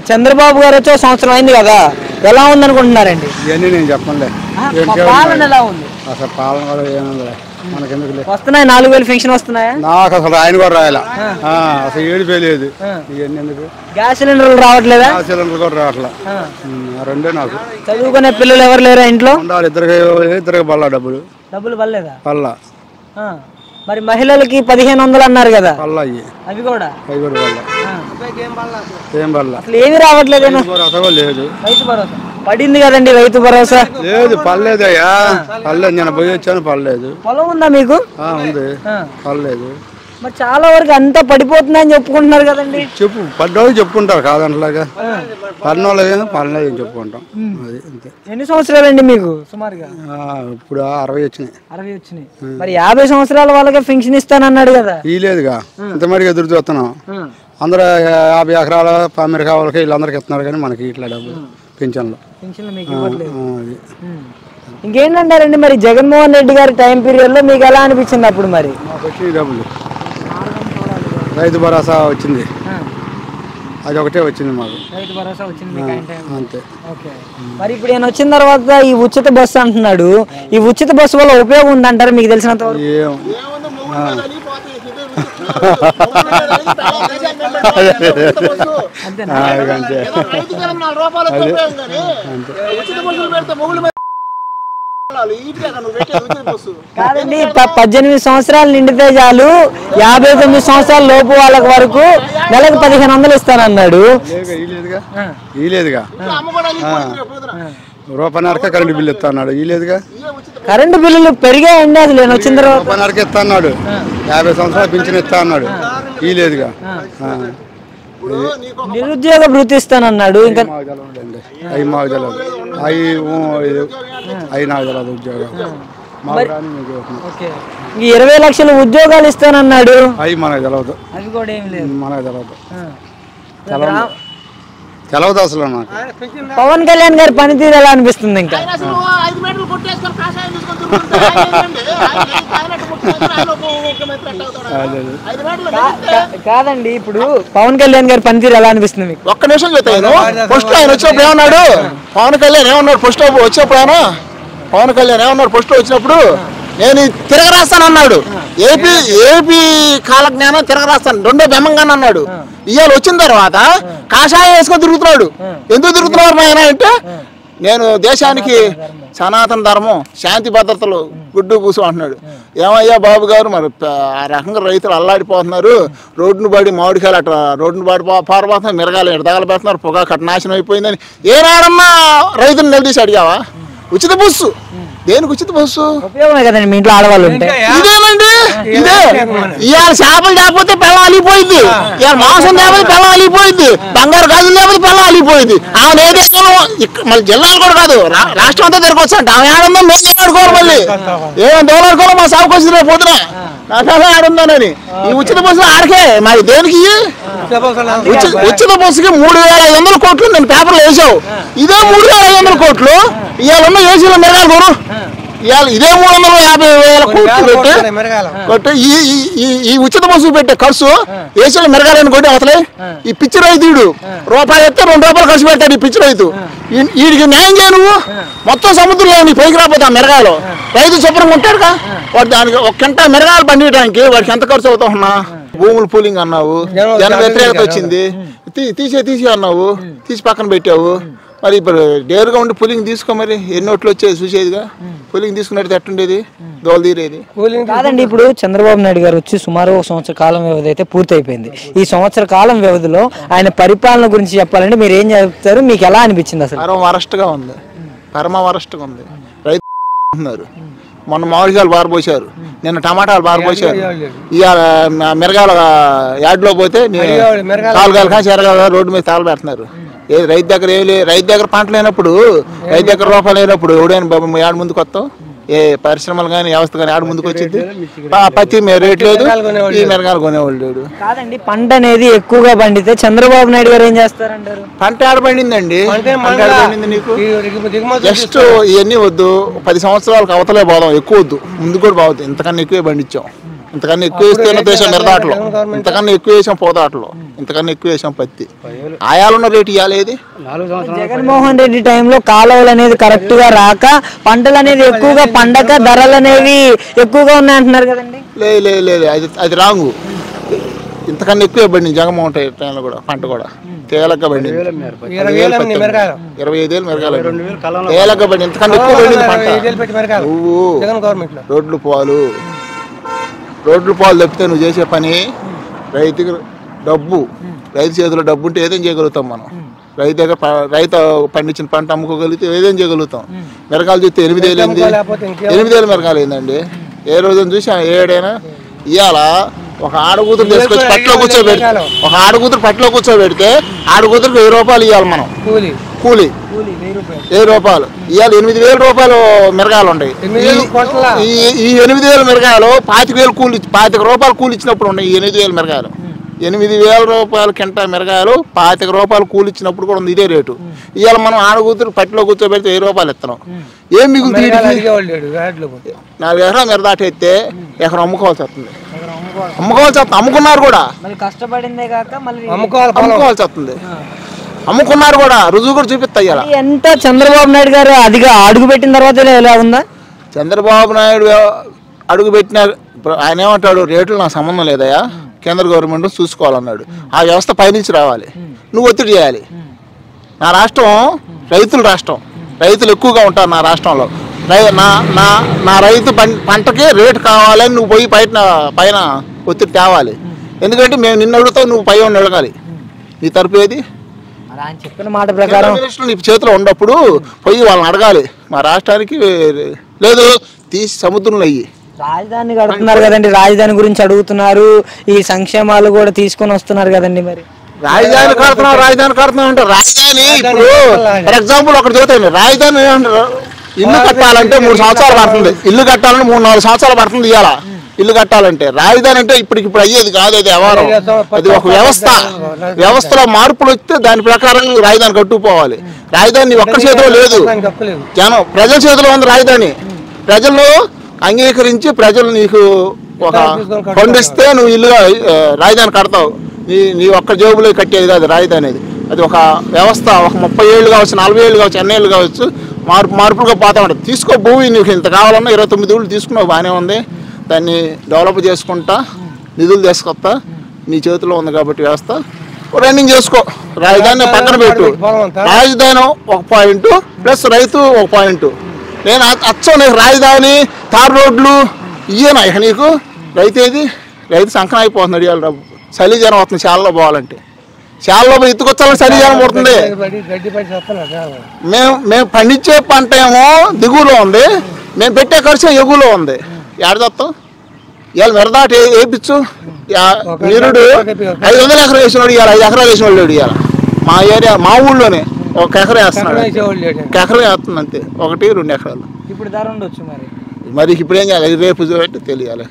చంద్రబాబు గారు వచ్చే సంవత్సరం అయింది కదా, ఎలా ఉంది అనుకుంటున్నారండి? ఇవన్నీ నేను చెప్పండి. పాలన ఎలా ఉంది? అసలు పాలన కూడా ఏముంది మనకెందుకు వస్తున్నాయి 4000 పెన్షన్ వస్తున్నాయా? నాకు అసలు ఆయన కూడా రాయాల అసలు ఏడిపోలేదు. ఇవన్నీ ఎందుకు? గ్యాస్ సిలిండర్లు రావట్లేదా? గ్యాస్ సిలిండర్ కూడా రావట్లా. రెండే నాకు. చదువుకునే పిల్లలు ఎవరు లేరా ఇంట్లో? ఉండాలి. ఇద్దరికి పల్లా డబ్బులు పర్లేదా? పల్లా. మరి మహిళలకి 1500 అన్నారు కదా, పల్లా అవి కూడా ఏం పల్లా అసలు ఏమి రావట్లేదు. లేదు. రైతు భరోసా పడింది కదండి, రైతు భరోసా లేదు. పర్లేదయ్యా, పర్లేదు. నేను పోయి వచ్చాను, పర్లేదు. పొలం ఉందా మీకు? ఉంది, పర్లేదు. మరి చాలా వరకు అంతా పడిపోతుందని చెప్పుకుంటున్నారు కదండి. చెప్పు, పడ్డోళ్ళు చెప్పుకుంటారు కాదంటలాగా. పడినోళ్ళకి పర్లేదు చెప్పుకుంటాం. అది అంతే. ఎన్ని సంవత్సరాలండి మీకు సుమారుగా? ఇప్పుడు 60 వచ్చినాయి. 60 వచ్చినాయి. మరి 50 సంవత్సరాల వాళ్ళకి పెన్షన్ ఇస్తానన్నాడు కదా. ఈ లేదుగా, ఇంతమడిగా ఎదురు చూస్తున్నాం. అందరూ 50 ఎకరాల అమెరికా వాళ్ళకి వీళ్ళందరికి ఇస్తున్నారు, కానీ మనకి ఇట్లా డబ్బులు పెన్షన్లు మీకు ఇవ్వట్లేదు. ఇంకేంటంటారండి మరి జగన్మోహన్ రెడ్డి గారి టైం పీరియడ్ లో మీకు ఎలా అనిపించింది అప్పుడు? మరి డబ్బులు రైతు భరోసా వచ్చింది, అది ఒకటే వచ్చింది మాకు. రైతు భరోసా వచ్చింది అంతే. మరి ఇప్పుడు ఆయన వచ్చిన తర్వాత ఈ ఉచిత బస్సు అంటున్నాడు, ఈ ఉచిత బస్సు వల్ల ఉపయోగం ఉందంటారు మీకు తెలిసినంత వరకు? కాదండి, 18 సంవత్సరాలు నిండితే చాలు 59 సంవత్సరాల లోపు వాళ్ళ వరకు నెలకు 1500 ఇస్తానన్నాడు. రూపాయన్నరక కరెంటు బిల్లు ఇస్తా అన్నాడు. ఈ లేదుగా, కరెంటు బిల్లులు పెరిగాయండి. అసలు నేను వచ్చిన తర్వాత రూపాయన్నరక ఇస్తా అన్నాడు. 50 సంవత్సరాలు పింఛన్ ఇస్తా అన్నాడు. ఈ లేదుగా. నిరుద్యోగ భృతి ఇస్తానన్నాడు. ఇంకా అవి మాకు తెలియదు. అవి నాకు తెలియదు. ఉద్యోగం 20 లక్షల ఉద్యోగాలు ఇస్తానన్నాడు. అవి మనకు తెలియదు. అవి కూడా ఏం లేదు, మనకు తెలియదు అసలు. నాకు పవన్ కళ్యాణ్ గారి పనితీరు ఎలా అనిపిస్తుంది? ఇంకా కాదండి, ఇప్పుడు పవన్ కళ్యాణ్ గారి పనితీరు ఎలా అనిపిస్తుంది మీకు? ఒక్క నిమిషం చెప్తాను. ఫస్ట్ ఆయన వచ్చినప్పుడు ఏమన్నాడు? పవన్ కళ్యాణ్ ఏమన్నాడు? ఫస్ట్ వచ్చినప్పుడు ఆయన పవన్ కళ్యాణ్ ఏమన్నాడు? ఫస్ట్ వచ్చినప్పుడు నేను తిరగరాస్తానన్నాడు. ఏపీ కాలజ్ఞానం తిరగరాస్తాను, రెండో బెమ్మంగానే అన్నాడు. ఇవాళ వచ్చిన తర్వాత కాషాయం వేసుకొని తిరుగుతున్నాడు. ఎందుకు తిరుగుతున్నారు ఆయన అంటే, నేను దేశానికి సనాతన ధర్మం, శాంతి భద్రతలు గుడ్డు కూసు అంటున్నాడు. ఏమయ్యా బాబు గారు, మరి ఆ రకంగా రైతులు అల్లాడిపోతున్నారు. రోడ్డును పడి మామిడికాయలు అట్లా రోడ్డును పడి పారిపోతున్నారు, మిరగాయలు ఎడతగలు పెడుతున్నారు, పొగ కట్ట నాశనం అయిపోయిందని ఏనాడన్నా రైతులు నిలదీసి అడిగావా? ఉచిత బస్సు దేనికి? ఉచిత బస్సు ఉపయోగమే కదండి. మీ ఇంట్లో ఆడవాళ్ళు ఉంటే ఇదేనండి. ఇదే ఇవాళ చేపలు లేకపోతే పిల్లలు అలిగిపోయింది, ఇవాళ మాంసం లేకపోతే పిల్లలు అలిగిపోయింది, బంగారు గాజులు లేకపోతే పిల్లలు అలిగిపోయింది. ఆమె ఏ దేశంలో మళ్ళీ జిల్లాలు కూడా కాదు, రాష్ట్రం అంతా తిరగొచ్చు అంట. ఆమె ఏడుందో మేము ఆడుకోవాలి. మళ్ళీ ఏమైనా దోలాడుకోవాలి. మా సాగుకు వచ్చిన పొద్దున నా పిల్లలు ఆడుందోనని ఈ ఉచిత బస్సు ఆడికే మరి దేనికి? ఉచిత బస్సుకి 3500 కోట్లు నేను పేపర్లు వేసావు. ఇదే 3500 కోట్లు ఇవాళ ఉన్న ఏసీలో మిరగాలు కొను. ఇవాళ ఇదే 350,000 కోట్లు కొట్టి ఈ ఉచిత బస్సు పెట్టే ఖర్చు ఏసీలో మిరగాలని కొట్టి అవతలే. ఈ పిచ్చి రైతుడు రూపాయి ఎత్తే 2 రూపాయలు ఖర్చు పెడతాడు. ఈ పిచ్చి రైతు వీడికి న్యాయం చేయ నువ్వు. మొత్తం సముద్రంలో నీ పైకి రాకపోతే ఆ మిరగాయలు రైతు శుభ్రంగా ఉంటాడుగా. వాడు దానికి ఒక గంట మిరగాయలు పండించడానికి వాడికి ఎంత ఖర్చు అవుతా ఉన్నా? భూములు పూలింగ్ అన్నావు, జన వ్యతిరేకత వచ్చింది, తీసే అన్నావు, తీసి పక్కన పెట్టావు. మరి ఇప్పుడు డేరుగా ఉండి పులింగ్ తీసుకో. మరి ఎన్ని ఓట్లు వచ్చేది చూసేదిగా. పులింగ్ తీసుకున్నట్టు ఎట్టుండేది, దోలు తీరేది కాదండి. ఇప్పుడు చంద్రబాబు నాయుడు గారు వచ్చి సుమారు 1 సంవత్సర కాలం వ్యవధి అయితే పూర్తయిపోయింది. ఈ సంవత్సర కాలం వ్యవధిలో ఆయన పరిపాలన గురించి చెప్పాలంటే మీరు ఏం చెప్తారు? మీకు ఎలా అనిపించింది? అసలు పరమ వరస్ట్గా ఉంది. రైతు అంటున్నారు. మొన్న మామిడికాయలు బారబోసారు, నిన్న టమాటాలు బారబోసారు. ఇవాళ మిరగాయల యార్డ్లో పోతే కాలుగాలు కానీ చెరగాలు రోడ్డు మీద తాళ పెడుతున్నారు. రైతు దగ్గర రైతు దగ్గర పంట లేనప్పుడు, రైతు దగ్గర రూపాయలు లేనప్పుడు ఎవడైనా యాడ్ ముందుకు వస్తావు? ఏ పరిశ్రమలు కానీ వ్యవస్థ కానీ యాడ్ ముందుకు వచ్చింది? పత్తి రేట్ లేదు, ఈ మిరగాయలు కొనేవాళ్ళు లేడు. కాదండి, పంట అనేది ఎక్కువగా పండితే చంద్రబాబు నాయుడు గారు ఏం చేస్తారంటారు? పంట ఆడ పండిందండి. నీకు జస్ట్ ఇవన్నీ వద్దు, 10 సంవత్సరాలకు అవతలే పోదాం, ఎక్కువ వద్దు, ముందు కూడా బాగుంది. ఇంతకన్నా ఎక్కువే పండించాం. ఇంతకన్నా ఎక్కువ వేస్తేనే దేశం మిరదాటలో, ఇంతకన్నా ఎక్కువ వేసాం పోదాటలో, ఇంతకన్నా ఎక్కువ వేసాం పత్తి. ఆయాలున్న రేటు ఇవ్వలేదు. జగన్మోహన్ రెడ్డి టైంలో కాలువలు అనేది కరెక్ట్ గా రాక పంటలు అనేది ఎక్కువగా పండక ధరలు అనేవి ఎక్కువగా ఉన్నాయంటున్నారు కదండి. లేదు అది రాంగు. ఇంతకన్నా ఎక్కువ పడింది జగన్మోహన్ రెడ్డి టైంలో కూడా పంట కూడా తేలక పడింది. 25,000 మిరగాలు తేలక పడింది. ఇంతకన్నా ఎక్కువ పడింది పంట. నువ్వు రోడ్లు పాలు తప్పితే నువ్వు చేసే పని రైతుకి రైతు చేతిలో డబ్బు ఉంటే ఏదేం చేయగలుగుతాం మనం. రైతు పండించిన పంట అమ్ముకోగలిగితే ఏదేం చేయగలుగుతాం. మిరగాలు చూస్తే 8,000 మిరగాలు అయిందండి. ఏ రోజున చూసి ఏడైనా ఇవాళ ఒక ఆడకూతురు తీసుకొచ్చి పట్టులో కూర్చోబెడితే ఆడకూతురికి 1000 రూపాయలు ఇవ్వాలి మనం కూలి. 1000 రూపాయలు ఇవాళ 8,000 రూపాయలు మిరగాయలు ఉన్నాయి. ఈ 8,000 మిరగాయలు 25 రూపాయలు కూలి ఇచ్చినప్పుడు ఉన్నాయి. ఈ 8,000 మిరగాయలు 8,000 రూపాయలు కింట మిరగాయలు 25 రూపాయలు కూలి ఇచ్చినప్పుడు కూడా ఉంది ఇదే రేటు. ఇవాళ మనం ఆడకూతురు పట్టులో కూర్చోబెడితే 1000 రూపాయలు ఇస్తున్నాం. ఏం మిగులుతుంది? 4 ఎకరాలు మిరదాటైతే ఎకరం అమ్ముకోవాల్సి వస్తుంది. అమ్ముకున్నారు కూడా, అమ్ముకోవాల్సి వస్తుంది. అమ్ముకున్నారు కూడా, రుజువు కూడా చూపిస్తా. ఎంత చంద్రబాబు నాయుడు గారు అదిగా అడుగు పెట్టిన తర్వాత ఎలా ఉందా? చంద్రబాబు నాయుడు అడుగు పెట్టిన ఆయన ఏమంటాడు, రేట్లు నాకు సంబంధం లేదయా, కేంద్ర గవర్నమెంట్ చూసుకోవాలన్నాడు. ఆ వ్యవస్థ పైనుంచి రావాలి, నువ్వు ఒత్తిడి చేయాలి. నా రాష్ట్రం రైతుల రాష్ట్రం, రైతులు ఎక్కువగా ఉంటారు నా రాష్ట్రంలో. నా రైతు పంటకి రేటు కావాలని నువ్వు పోయి పైన ఒత్తిడి తేవాలి. ఎందుకంటే మేము నిన్ను అడుగుతావు, నువ్వు పై ఉన్న అడగాలి. నీ తరపు ఏది? చెప్పిన మాట ప్రకారం నీ చేతిలో ఉన్నప్పుడు పోయి వాళ్ళని అడగాలి. మా రాష్ట్రానికి లేదు తీసి సముద్రంలో అయ్యి రాజధాని కడుతున్నారు కదండి, రాజధాని గురించి అడుగుతున్నారు. ఈ సంక్షేమాలు కూడా తీసుకొని వస్తున్నారు కదండి. మరి రాజధాని కడుతున్నాం అంటే రాజధాని ఇప్పుడు ఫర్ ఎగ్జాంపుల్ ఒకటి చూడండి, రాజధాని ఏమంటారు, ఇల్లు కట్టాలంటే 3 సంవత్సరాలు పడుతుంది. ఇల్లు కట్టాలంటే 3-4 సంవత్సరాలు పడుతుంది. ఇవాళ ఇల్లు కట్టాలంటే రాజధాని అంటే ఇప్పుడు అయ్యేది కాదు, అది వ్యవహారం. అది ఒక వ్యవస్థలో మార్పులు వస్తే దాని ప్రకారం రాజధాని కట్టుకుపోవాలి. రాజధాని ఒక్క చేతిలో లేదు, ప్రజల చేతిలో ఉంది రాజధాని. ప్రజలు అంగీకరించి ప్రజలు నీకు ఒక పండిస్తే నువ్వు ఇల్లుగా రాజధాని కడతావు. నీ ఒక్క జేబులో కట్టేది కాదు రాజధాని అనేది. అది ఒక వ్యవస్థ. ఒక 30 ఏళ్ళు కావచ్చు, 40 ఏళ్ళు కావచ్చు, ఎన్ని ఏళ్ళు కావచ్చు, మార్పులుగా పోతా ఉంటుంది. తీసుకో భూమి, నీకు ఇంత కావాలన్నా 29 ఏళ్ళు తీసుకున్నావు, బాగానే ఉంది. దాన్ని డెవలప్ చేసుకుంటా, నిధులు తీసుకొస్తా, నీ చేతిలో ఉంది కాబట్టి వ్యవస్థ రన్నింగ్ చేసుకో. రాజధాని పక్కన పెట్టు, రాజధాని ఒక పాయింట్ ప్లస్ రైతు ఒక పాయింట్. నేను నీకు రాజధాని తారు రోడ్లు ఇయ్యనా ఇక నీకు రైతు ఏది? రైతు సంకనం అయిపోతున్నాడు. ఇవాళ చలి జ్వరం వస్తుంది చాలలో పోవాలంటే. చాలలో పోయి ఎత్తుకొచ్చాలని చలి జ్వరం పడుతుంది. మేము పండించే పంట ఏమో దిగువలో ఉంది, మేము పెట్టే ఖర్చు ఎగువలో ఉంది. ఏడదత్తం ఇవాళ మిరదాట వేయించు. నిరుడు 500 ఎకరం వేసినాడు, ఇవాళ 5 ఎకరాలు వేసిన వాళ్ళు ఇవాళ మా ఏరియా, మా ఊళ్ళోనే 1 ఎకరం వేస్తున్నాడు. 1 ఎకరం వేస్తుంది అంతే, 1-2 ఎకరాలు. ఇప్పుడు ధర ఉండొచ్చు మరి ఇప్పుడు ఏం చేయాలి? రేపు తెలియాలి.